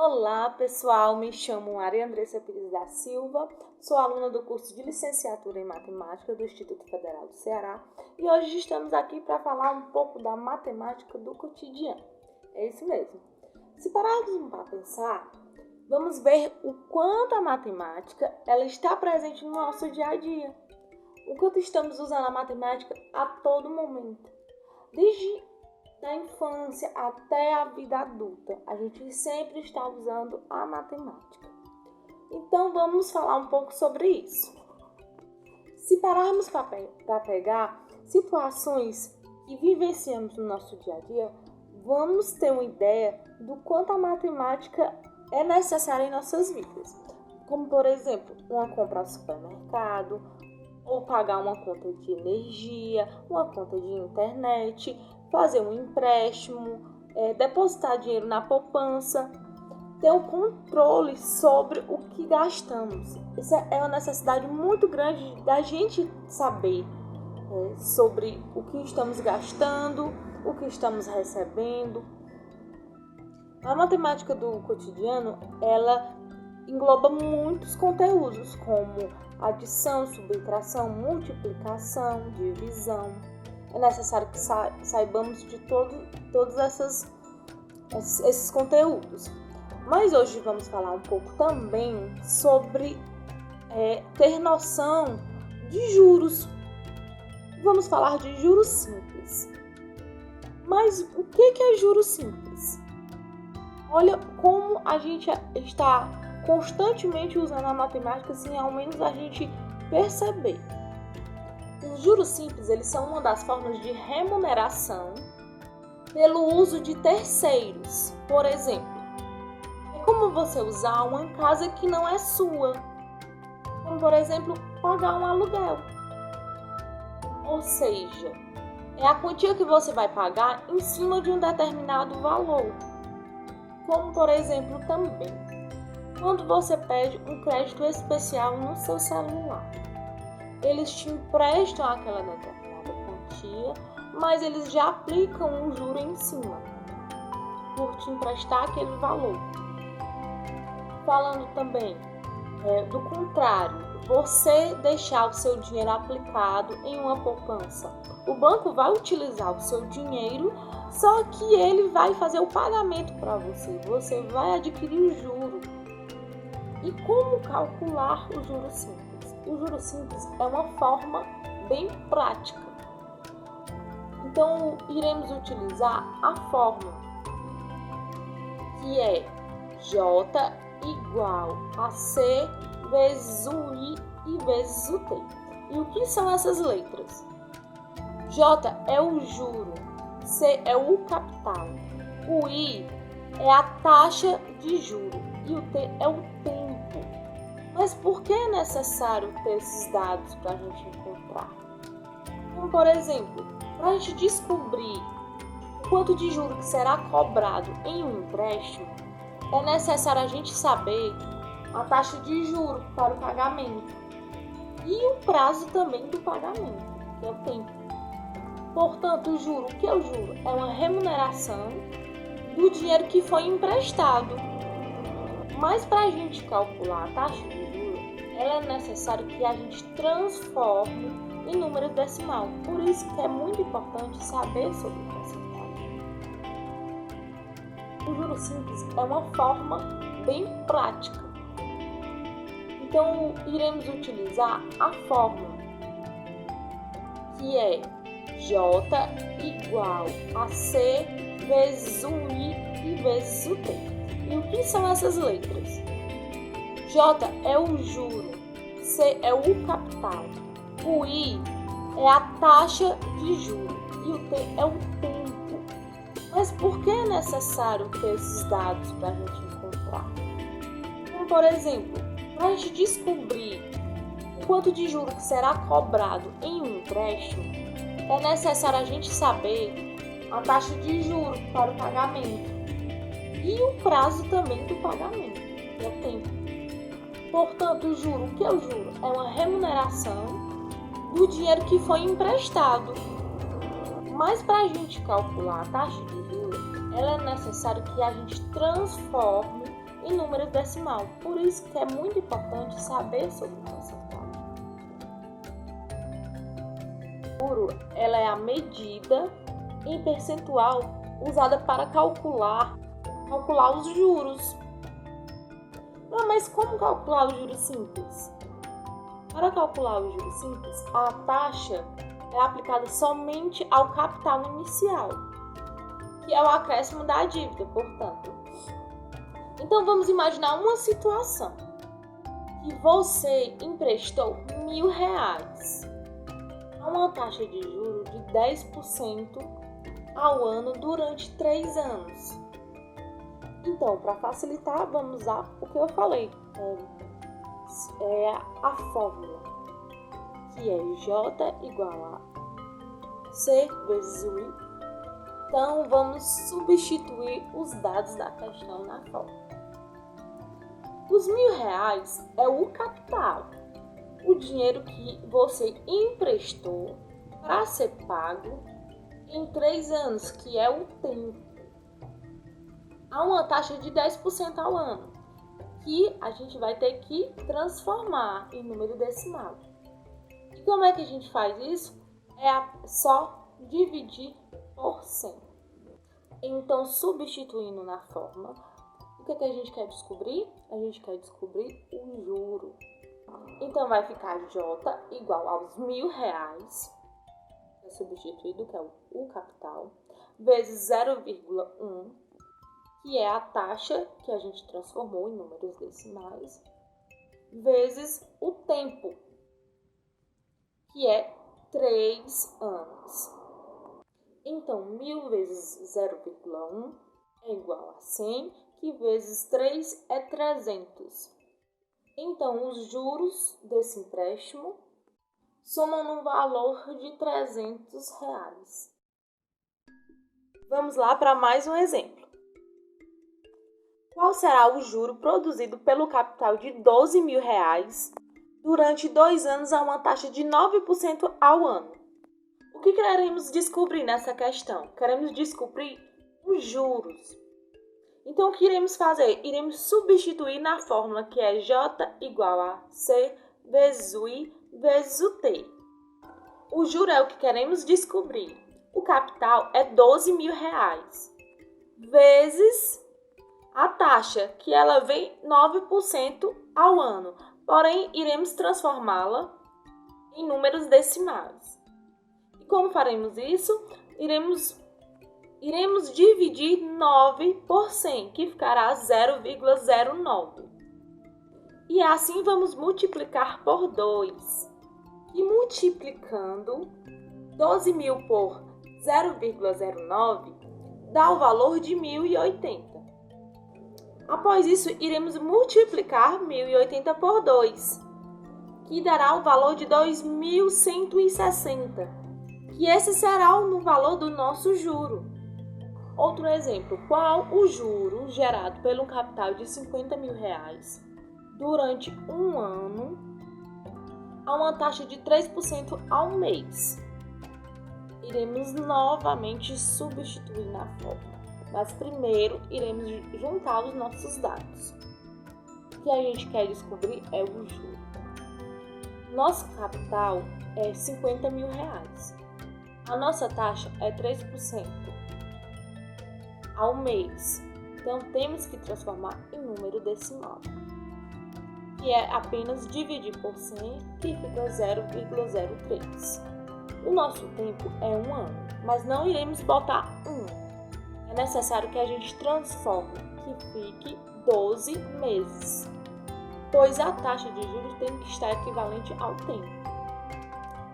Olá, pessoal. Me chamo Maria Andressa Pires da Silva, sou aluna do curso de Licenciatura em Matemática do Instituto Federal do Ceará e hoje estamos aqui para falar um pouco da matemática do cotidiano. É isso mesmo. Se pararmos para pensar, vamos ver o quanto a matemática ela está presente no nosso dia a dia, o quanto estamos usando a matemática a todo momento, desde da infância até a vida adulta, a gente sempre está usando a matemática. Então vamos falar um pouco sobre isso. Se pararmos para pegar situações que vivenciamos no nosso dia a dia, vamos ter uma ideia do quanto a matemática é necessária em nossas vidas. Como, por exemplo, uma compra ao supermercado, ou pagar uma conta de energia, uma conta de internet, fazer um empréstimo, depositar dinheiro na poupança, ter um controle sobre o que gastamos. Isso é uma necessidade muito grande da gente saber sobre o que estamos gastando, o que estamos recebendo. A matemática do cotidiano, ela engloba muitos conteúdos, como adição, subtração, multiplicação, divisão. É necessário que saibamos de todos esses conteúdos. Mas hoje vamos falar um pouco também sobre ter noção de juros. Vamos falar de juros simples. Mas o que é juros simples? Olha como a gente está constantemente usando a matemática sem ao menos a gente perceber. Os juros simples, eles são uma das formas de remuneração pelo uso de terceiros. Por exemplo, é como você usar uma casa que não é sua. Como, por exemplo, pagar um aluguel. Ou seja, é a quantia que você vai pagar em cima de um determinado valor. Como, por exemplo, também, quando você pede um crédito especial no seu celular. Eles te emprestam aquela determinada quantia, mas eles já aplicam um juro em cima, por te emprestar aquele valor. Falando também do contrário, você deixar o seu dinheiro aplicado em uma poupança. O banco vai utilizar o seu dinheiro, só que ele vai fazer o pagamento para você. Você vai adquirir o juro. E como calcular o juro simples? O juro simples é uma forma bem prática. Então, iremos utilizar a fórmula, que é J igual a C vezes o I e vezes o T. E o que são essas letras? J é o juro, C é o capital, o I é a taxa de juro e o T é o tempo. Mas por que é necessário ter esses dados para a gente encontrar? Como, por exemplo, para a gente descobrir o quanto de juros que será cobrado em um empréstimo, é necessário a gente saber a taxa de juros para o pagamento e o prazo também do pagamento, que é o tempo. Portanto, o juro, o que é o juro? É uma remuneração do dinheiro que foi emprestado. Mas para a gente calcular a taxa de juros, é necessário que a gente transforme em número decimal. Por isso que é muito importante saber sobre porcentagem. O juro simples é uma forma bem prática. Então, iremos utilizar a fórmula, que é J igual a C vezes o I e vezes o T. E o que são essas letras? J é o juro, C é o capital, o I é a taxa de juro e o T é o tempo. Mas por que é necessário ter esses dados para a gente encontrar? Como, por exemplo, para a gente descobrir o quanto de juro que será cobrado em um empréstimo, é necessário a gente saber a taxa de juro para o pagamento e o prazo também do pagamento, que é o tempo. Portanto, o juro, o que é o juro? É uma remuneração do dinheiro que foi emprestado. Mas para a gente calcular a taxa de juros, ela é necessário que a gente transforme em número decimal. Por isso que é muito importante saber sobre o percentual. O juro, ela é a medida em percentual usada para calcular os juros. Não, mas como calcular os juros simples? Para calcular os juros simples, a taxa é aplicada somente ao capital inicial, que é o acréscimo da dívida, portanto. Então, vamos imaginar uma situação que você emprestou R$1.000 a uma taxa de juros de 10% ao ano durante 3 anos. Então, para facilitar, vamos usar o que eu falei. É a fórmula, que é J igual a C vezes o I. Então, vamos substituir os dados da questão na fórmula. Os R$1.000 é o capital, o dinheiro que você emprestou para ser pago em 3 anos, que é o tempo, a uma taxa de 10% ao ano, que a gente vai ter que transformar em número decimal. E como é que a gente faz isso? É só dividir por 100. Então, substituindo na fórmula, o que a gente quer descobrir? A gente quer descobrir o juro. Então, vai ficar J igual aos R$1.000, é substituído, que é o capital, vezes 0,1, que é a taxa que a gente transformou em números decimais, vezes o tempo, que é 3 anos. Então, 1.000 vezes 0,1 é igual a 100, que vezes 3 é 300. Então, os juros desse empréstimo somam no valor de R$300. Vamos lá para mais um exemplo. Qual será o juro produzido pelo capital de R$12.000 durante 2 anos a uma taxa de 9% ao ano? O que queremos descobrir nessa questão? Queremos descobrir os juros. Então, o que iremos fazer? Iremos substituir na fórmula, que é J igual a C vezes o I vezes o T. O juro é o que queremos descobrir. O capital é R$12.000 vezes a taxa, que ela vem 9% ao ano. Porém, iremos transformá-la em números decimais. E como faremos isso? Iremos dividir 9 por 100, que ficará 0,09. E assim vamos multiplicar por 2. E multiplicando 12.000 por 0,09 dá o valor de 1.080. Após isso, iremos multiplicar 1.080 por 2, que dará o valor de 2.160, que esse será o valor do nosso juro. Outro exemplo, qual o juro gerado pelo capital de R$50.000 durante 1 ano a uma taxa de 3% ao mês? Iremos novamente substituir na fórmula, mas primeiro iremos juntar os nossos dados. O que a gente quer descobrir é o juro. Nosso capital é R$50.000. A nossa taxa é 3% ao mês. Então, temos que transformar em número decimal, que é apenas dividir por 100, que fica 0,03. O nosso tempo é 1 ano, mas não iremos botar 1. É necessário que a gente transforme, que fique 12 meses, pois a taxa de juros tem que estar equivalente ao tempo.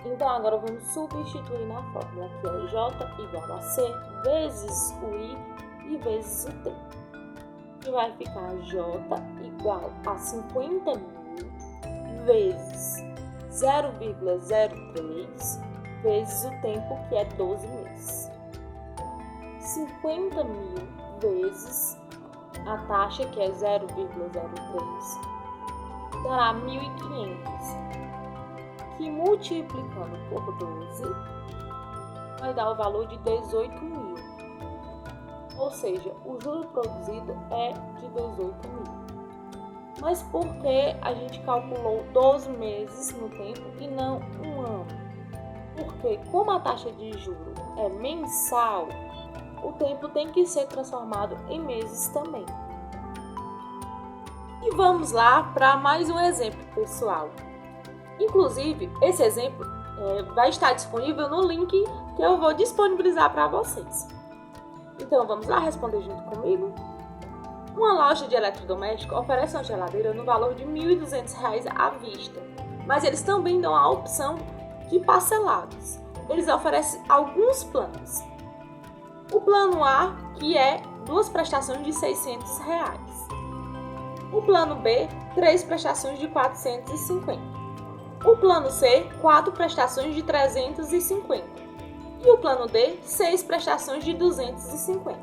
Então, agora vamos substituir na fórmula, que é J igual a C vezes o I e vezes o T, que vai ficar J igual a 50.000 vezes 0,03 vezes o tempo, que é 12 meses. 50.000 vezes a taxa, que é 0,03, dará 1.500, que multiplicando por 12 vai dar o valor de 18.000. Ou seja, o juro produzido é de 18.000. Mas por que a gente calculou 12 meses no tempo e não um ano? Porque como a taxa de juros é mensal, o tempo tem que ser transformado em meses também. E vamos lá para mais um exemplo, pessoal. Inclusive, esse exemplo vai estar disponível no link que eu vou disponibilizar para vocês. Então, vamos lá responder junto comigo? Uma loja de eletrodoméstico oferece uma geladeira no valor de R$ 1.200 à vista, mas eles também dão a opção de parcelados. Eles oferecem alguns planos. O plano A, que é 2 prestações de R$ 600. O plano B, 3 prestações de R$ 450. O plano C, 4 prestações de R$ 350. E o plano D, 6 prestações de R$ 250.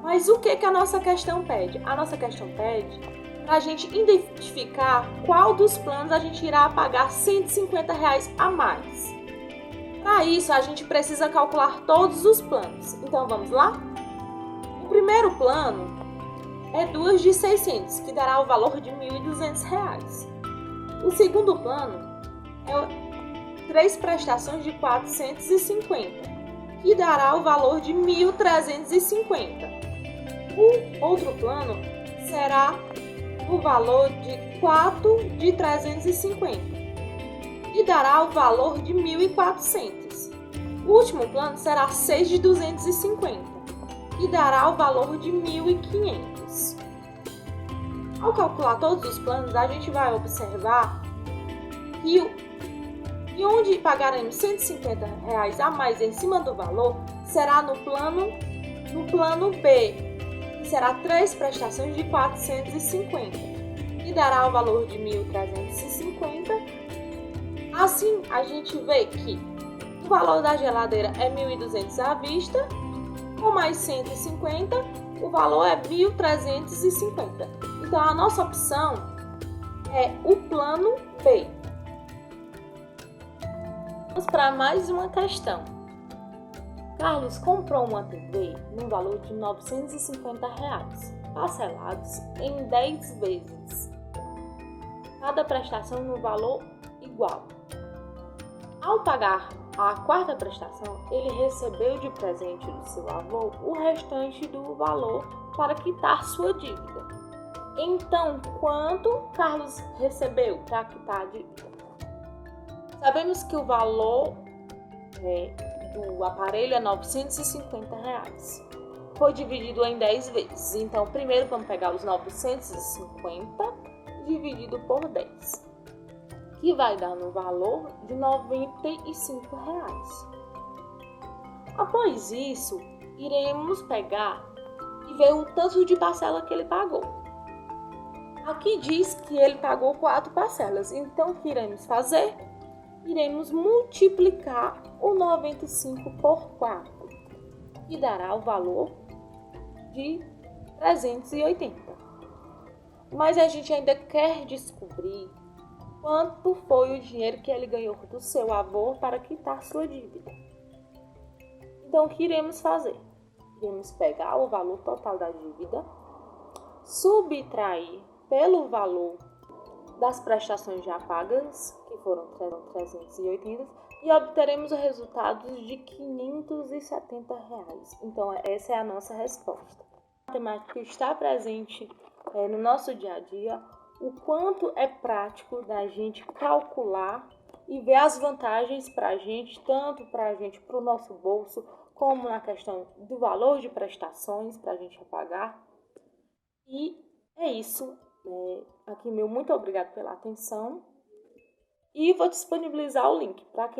Mas o que a nossa questão pede? A nossa questão pede para a gente identificar qual dos planos a gente irá pagar R$ 150 a mais. Para isso, a gente precisa calcular todos os planos. Então, vamos lá? O primeiro plano é 2 de 600, que dará o valor de R$ 1.200. O segundo plano é 3 prestações de R$ 450, que dará o valor de R$ 1.350. O outro plano será o valor de 4 de 350 e dará o valor de 1.400. O último plano será 6 de 250 e dará o valor de 1.500. Ao calcular todos os planos, a gente vai observar que onde pagaremos R$ 150 a mais em cima do valor será no plano B, que será 3 prestações de R$ 450, que dará o valor de R$ 1.350. Assim, a gente vê que o valor da geladeira é R$ 1.200 à vista, com mais 150, o valor é R$ 1.350. Então, a nossa opção é o plano B. Vamos para mais uma questão. Carlos comprou uma TV no valor de R$ 950, parcelados em 10 vezes, cada prestação no valor igual. Ao pagar a quarta prestação, ele recebeu de presente do seu avô o restante do valor para quitar sua dívida. Então, quanto Carlos recebeu para quitar a dívida? Sabemos que o valor do aparelho é R$ 950. Foi dividido em 10 vezes. Então, primeiro vamos pegar os 950 dividido por 10, que vai dar no valor de R$ 95. Após isso, iremos pegar e ver o tanto de parcela que ele pagou. Aqui diz que ele pagou 4 parcelas. Então, o que iremos fazer? Iremos multiplicar o 95 por 4, que dará o valor de 380. Mas a gente ainda quer descobrir quanto foi o dinheiro que ele ganhou do seu avô para quitar sua dívida. Então, o que iremos fazer? Iremos pegar o valor total da dívida, subtrair pelo valor das prestações já pagas, que foram 380, e obteremos o resultado de R$ 570. Então, essa é a nossa resposta. A matemática está presente no nosso dia a dia, o quanto é prático da gente calcular e ver as vantagens para a gente, tanto para a gente, para o nosso bolso, como na questão do valor de prestações para a gente pagar. E é isso. Aqui, muito obrigado pela atenção. E vou disponibilizar o link para quem